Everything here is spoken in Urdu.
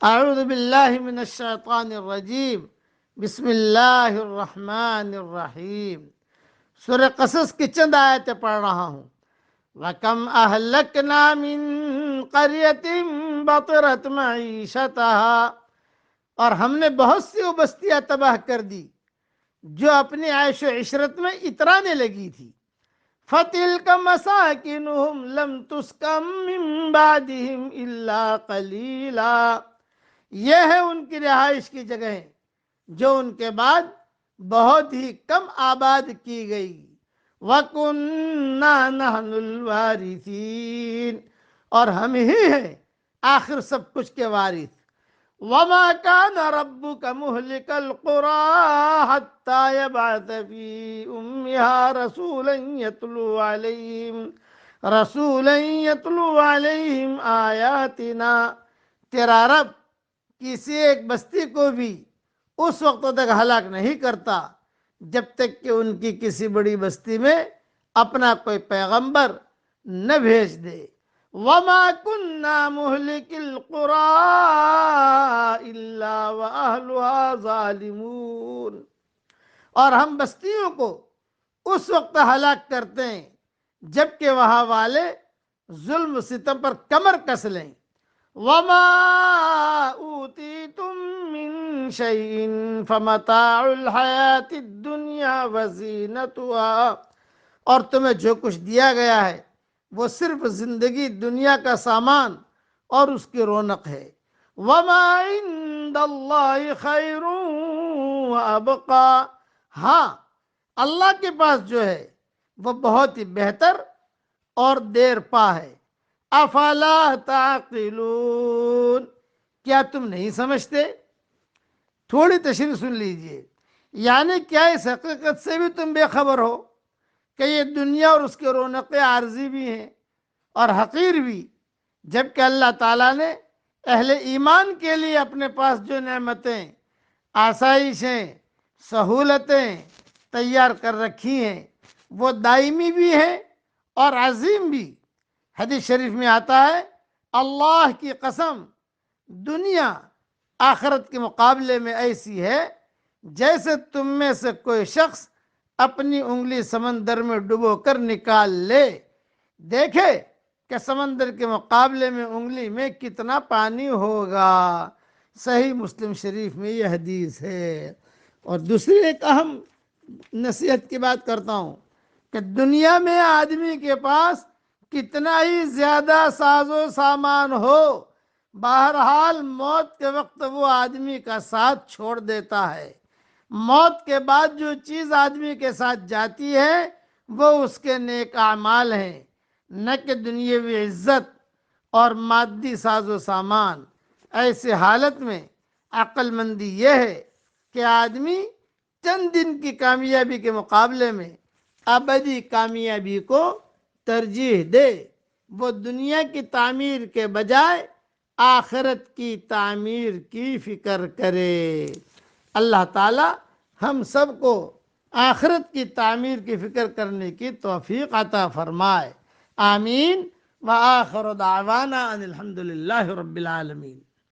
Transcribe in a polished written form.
اعوذ باللہ من الشیطان الرجیم، بسم اللہ الرحمن الرحیم۔ سورہ قصص کی چند آیتیں پڑھ رہا ہوں۔ وَكَمْ أَهْلَكْنَا مِن قَرْيَةٍ بَطِرَتْ مَعِيشَتَهَا، اور ہم نے بہت سی وہ بستیاں تباہ کر دی جو اپنی عیش و عشرت میں اترانے لگی تھی۔ فَتِلْكَ مَسَاكِنُهُمْ لَمْ تُسْكَنْ مِن بَعْدِهِمْ إِلَّا قَلِيلًا، یہ ہے ان کی رہائش کی جگہیں جو ان کے بعد بہت ہی کم آباد کی گئی۔ وَكُنَّا نَحْنُ الْوَارِثِينَ، اور ہم ہی ہیں آخر سب کچھ کے وارث۔ وَمَا كَانَ رَبُّكَ مُهْلِكَ الْقُرَىٰ حَتَّىٰ يَبْعَثَ فِي أُمِّهَا رَسُولًا يَتْلُو عَلَيْهِمْ آيَاتِنَا، تیرا رب کسی ایک بستی کو بھی اس وقت تک ہلاک نہیں کرتا جب تک کہ ان کی کسی بڑی بستی میں اپنا کوئی پیغمبر نہ بھیج دے۔ وَمَا كُنَّا مُهْلِكِ الْقُرَىٰ إِلَّا وَأَهْلُهَا ظَالِمُونَ، اور ہم بستیوں کو اس وقت ہلاک کرتے ہیں جبکہ وہاں والے ظلم و ستم پر کمر کس لیں۔ وَمَا أُوتِيتُم مِّن شَيْءٍ فَمَتَاعُ الْحَيَاةِ الدُّنْيَا وَزِینَتُهَا، اور تمہیں جو کچھ دیا گیا ہے وہ صرف زندگی دنیا کا سامان اور اس کی رونق ہے۔ وَمَا عِندَ اللَّهِ خَيْرٌ وَأَبْقَىٰ، ہاں اللہ کے پاس جو ہے وہ بہت ہی بہتر اور دیر پا ہے۔ افلا تعقلون، کیا تم نہیں سمجھتے؟ تھوڑی تشریح سن لیجئے، یعنی کیا اس حقیقت سے بھی تم بے خبر ہو کہ یہ دنیا اور اس کی رونقیں عارضی بھی ہیں اور حقیر بھی، جبکہ اللہ تعالیٰ نے اہل ایمان کے لیے اپنے پاس جو نعمتیں، آسائشیں، سہولتیں تیار کر رکھی ہیں وہ دائمی بھی ہیں اور عظیم بھی۔ حدیث شریف میں آتا ہے، اللہ کی قسم دنیا آخرت کے مقابلے میں ایسی ہے جیسے تم میں سے کوئی شخص اپنی انگلی سمندر میں ڈبو کر نکال لے، دیکھے کہ سمندر کے مقابلے میں انگلی میں کتنا پانی ہوگا۔ صحیح مسلم شریف میں یہ حدیث ہے۔ اور دوسری ایک اہم نصیحت کی بات کرتا ہوں کہ دنیا میں آدمی کے پاس کتنا ہی زیادہ ساز و سامان ہو، بہرحال موت کے وقت وہ آدمی کا ساتھ چھوڑ دیتا ہے۔ موت کے بعد جو چیز آدمی کے ساتھ جاتی ہے وہ اس کے نیک اعمال ہیں، نہ کہ دنیاوی عزت اور مادی ساز و سامان۔ ایسے حالت میں عقل مندی یہ ہے کہ آدمی چند دن کی کامیابی کے مقابلے میں ابدی کامیابی کو ترجیح دے، وہ دنیا کی تعمیر کے بجائے آخرت کی تعمیر کی فکر کرے۔ اللہ تعالی ہم سب کو آخرت کی تعمیر کی فکر کرنے کی توفیق عطا فرمائے، آمین۔ وآخر دعوانا ان الحمد للہ رب العالمین۔